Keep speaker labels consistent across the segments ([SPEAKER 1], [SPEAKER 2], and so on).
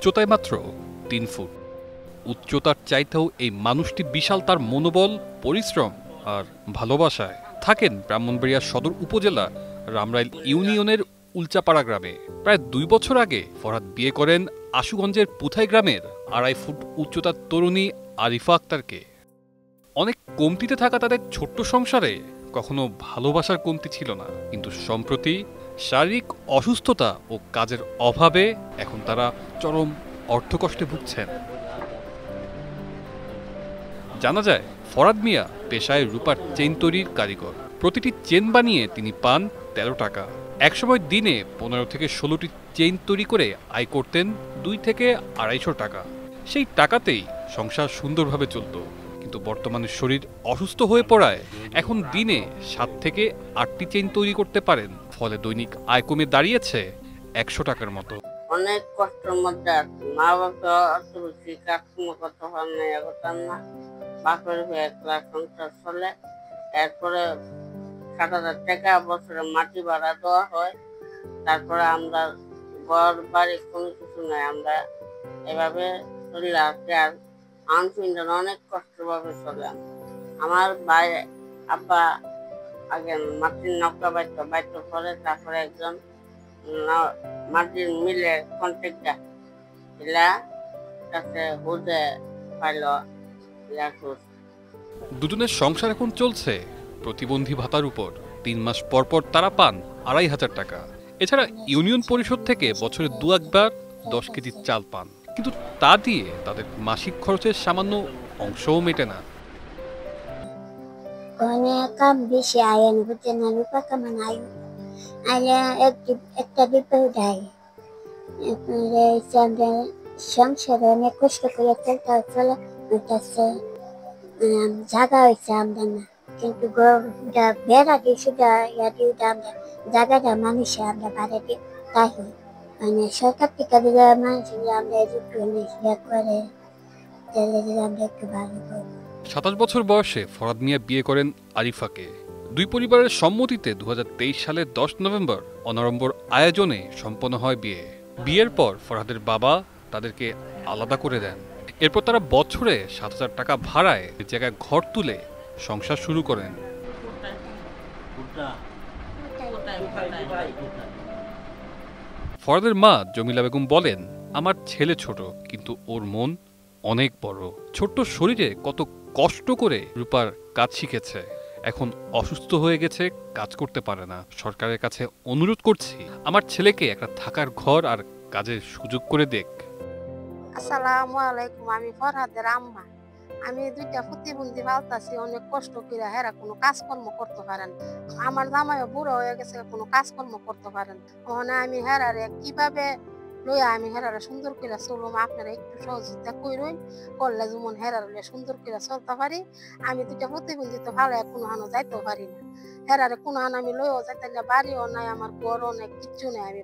[SPEAKER 1] উচ্চতায় মাত্র ৩ ফুট। উচ্চতার চাইতেও এই মানুষটি বিশাল তার মনোবল, পরিশ্রম আর ভালোবাসায়। থাকেন ব্রাহ্মণবাড়িয়া সদর উপজেলা রামরাইল ইউনিয়নের উলচাপাড়া গ্রামে। প্রায় ২ বছর আগে ফরহাদ বিয়ে করেন আশুগঞ্জের পুথাই গ্রামের ২.৫ ফুট উচ্চতার তরুণী আরিফা আক্তারকে। অনেক কমতিতে থাকা তাদের ছোট্ট সংসারে কখনো ভালোবাসার কমতি ছিল না, কিন্তু সম্প্রতি শারীরিক অসুস্থতা ও কাজের অভাবে এখন তারা চরম অর্থকষ্টে ভুগছেন। জানা যায় ফরহাদ মিয়া পেশায় রূপার চেইন তৈরির কারিগর। প্রতিটি চেন বানিয়ে তিনি পান ১৩ টাকা। একসময় দিনে ১৫ থেকে ১৬টি চেইন তৈরি করে আয় করতেন ২ থেকে ২৫০ টাকা। সেই টাকাতেই সংসার সুন্দরভাবে চলত, কিন্তু বর্তমানে শরীর অসুস্থ হয়ে পড়ায় এখন দিনে ৭ থেকে ৮টি চেইন তৈরি করতে পারেন। ফলে দৈনিক আয় কমে দাঁড়িয়েছে ১০০ টাকার মতো।
[SPEAKER 2] অনেক কষ্টের মধ্যে আছি। মা বাবা অত বেশি কাজকর্ম করতে পারে না, এগোতাম না। বাপের হয়ে একলা সংসার চলে। এরপরে ৭,০০০ টাকা বছরে মাটি ভাড়া দেওয়া হয়। তারপরে আমরা ঘর বাড়ি কোনো কিছু নাই, আমরা এভাবে চলে আসছি। আর আনফিনজন অনেক কষ্টের ভাবে চলে। আমার ভাই আব্বা আগে মাটির নৌকা বাইতে পরে, তারপরে একজন মাটির মিলে কন্ট্রাক্টর এলা কাছে হুদে পাইল।
[SPEAKER 1] দুজনের সংসার এখন চলছে প্রতিবন্ধী ভাতার উপর। ৩ মাস পর পর তারা পান ২৫০০ টাকা। এছাড়া ইউনিয়ন পরিষদ থেকে বছরে ২-১বার ১০ কেজি চাল পান, কিন্তু তা দিয়ে তাদের মাসিক খরচের সামান্য অংশও মেটে না।
[SPEAKER 3] কাম বেশি আয়েন বুঝে না, রূপা কামান আয়ু আইলে একটা বিপদ আয়। সংসারে অনেক কষ্ট করে চলে হইতেছে। জায়গা হয়েছে আমরা না, কিন্তু বেড়া দিয়েছি আমরা জায়গাটা মানুষে আমরা ভাড়া দিই। তাই মানে সরকার থেকে দিলে মানুষ আমরা একটু করে আমরা একটু ভালো করবো।
[SPEAKER 1] ২৭ বছর বয়সে ফরহাদ মিয়া বিয়ে করেন আরিফাকে। দুই পরিবারের সম্মতিতে ২০২৩ সালের ১০ নভেম্বর অনাড়ম্বর আয়োজনে সম্পন্ন হয় বিয়ে। বিয়ের পর ফরহাদের বাবা তাদেরকে আলাদা করে দেন। এরপর তারা বছরে ৭,০০০ টাকা ভাড়ায় জায়গায় ঘর তুলে সংসার শুরু করেন। ফরহাদের মা জমিলা বেগম বলেন, আমার ছেলে ছোট, কিন্তু ওর মন অনেক বড়। ছোট্ট শরীরে কত কষ্ট করে রূপার কাজ শিখেছে, এখন অসুস্থ হয়ে গেছে, কাজ করতে পারে না। সরকারের কাছে অনুরোধ করছি আমার ছেলেকে একটা থাকার ঘর আর কাজের সুযোগ করে দেখ।
[SPEAKER 4] আসসালামু আলাইকুম। আমি ফরহাদের আম্মা। আমি ২টা প্রতিবন্ধী পালতাছি, অনেক কষ্ট করে। হেরা কোনো কাজকর্ম করতে পারেন। আমার জামাইও বুড়ো হয়ে গেছে, কোনো কাজকর্ম করতে পারেন। ওখানে আমি হেরারে কিভাবে লইয়া আমি হেরারে সুন্দর করে চলুম, আপনারা একটু সহযোগিতা করুন। করলে যেমন হেরারে সুন্দর করে চলতে পারি। আমি ২টা প্রতিবন্ধী তো ভালো কোনো হানো যাইতেও পারি না। হেরারে কোনো হান আমি লইও যাইতে না, বাড়িও নাই, আমার ঘরও নাই, কিচ্ছু নাই। আমি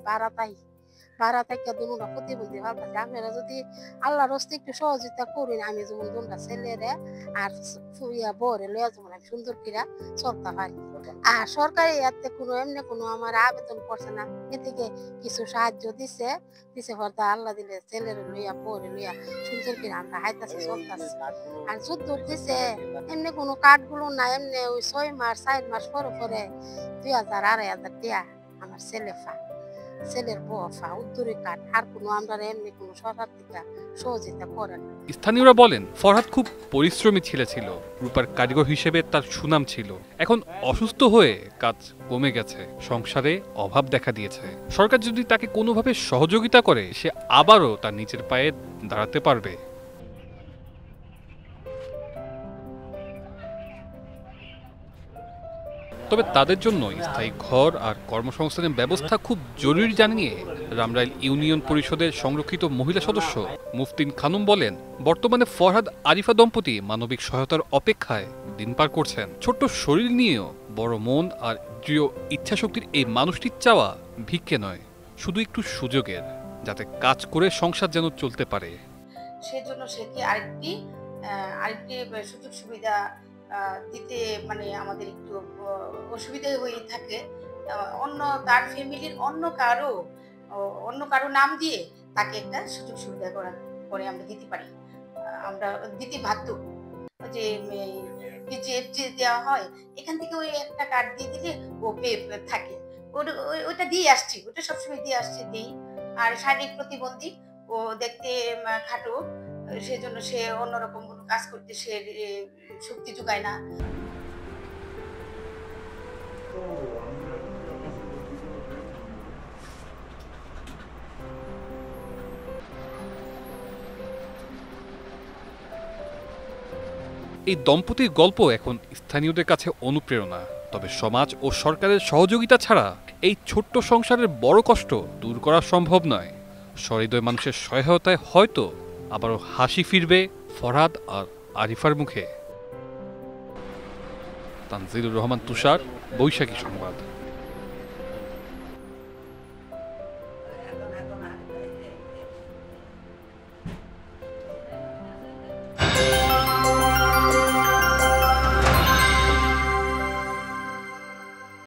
[SPEAKER 4] ভাড়া থেকে দুটা প্রতিবন্ধী ভাবতেছি। আপনারা যদি আল্লাহর হস্তে একটু সহযোগিতা করেন, আমি যেমন দুটা ছেলেরে আর বউরে লইয়া যেমন আমি সুন্দর করে চলতে পারি। আর সরকারি এতে কোনো এমনি কোনো আমার আবেদন করছে না, এদিকে কিছু সাহায্য দিছে হয়তো আল্লাহ দিলে ছেলেরে লইয়া বউরে লইয়া সুন্দর করে আমরা হাইতাছি চলতেছি। আর যুদ্ধ দিছে এমনি কোনো কার্ডগুলো না, এমনি ওই ৬ মাস ৪ মাস পরে ২,০০০ ২,৫০০ টিয়া আমার ছেলের বফা উদ্দুরি কাঠ। আর কোনো আমরা এমনি কোনো সরকার থেকে সহযোগিতা করেন।
[SPEAKER 1] স্থানীয়রা বলেন ফরহাদ খুব পরিশ্রমী ছেলে ছিল, রূপার কারিগর হিসেবে তার সুনাম ছিল। এখন অসুস্থ হয়ে কাজ কমে গেছে, সংসারে অভাব দেখা দিয়েছে। সরকার যদি তাকে কোনোভাবে সহযোগিতা করে, সে আবারও তার নিজের পায়ে দাঁড়াতে পারবে। তবে তাদের জন্য স্থায়ী ঘর আর কর্মসংস্থানের ব্যবস্থা খুব জরুরি জানিয়ে রামরাইল ইউনিয়ন পরিষদের সংরক্ষিত মহিলা সদস্য মুফতিন খানুম বলেন, বর্তমানে ফরহাদ আরিফা দম্পতি মানবিক সহায়তার অপেক্ষায় দিন পার করছেন। ছোট্ট শরীর নিয়েও বড় মন আর দৃঢ় ইচ্ছাশক্তির এই মানুষটির চাওয়া ভিক্ষে নয়, শুধু একটু সুযোগের, যাতে কাজ করে সংসার যেন চলতে পারে।
[SPEAKER 5] সেজন্য সে কি আরেকটি সুযোগ সুবিধা দিতে মানে আমাদের একটু অসুবিধা হয়ে থাকে। অন্য তার ফ্যামিলির অন্য কারো নাম দিয়ে তাকে একটা সুযোগ সুবিধা করে আমরা দিতে পারি। আমরা দিতে বাধ্য। যে পিজিএফ যে দেওয়া হয় এখান থেকে ওই একটা কার্ড দিয়ে দিলে ও পেয়ে থাকে। ওটা দিয়ে আসছি, ওটা সবসময় দিয়ে আসছি, দিই। আর শারীরিক প্রতিবন্ধী, ও দেখতে খাটো, সেজন্য সে অন্যরকম কোনো কাজ করতে সে শক্তি যোগায় না।
[SPEAKER 1] এই দম্পতির গল্প এখন স্থানীয়দের কাছে অনুপ্রেরণা। তবে সমাজ ও সরকারের সহযোগিতা ছাড়া এই ছোট্ট সংসারের বড় কষ্ট দূর করা সম্ভব নয়। সহৃদয় মানুষের সহায়তায় হয়তো আবারও হাসি ফিরবে ফরহাদ আর আরিফার মুখে। তানজিলুর রহমান তুষার, বৈশাখী সংবাদ।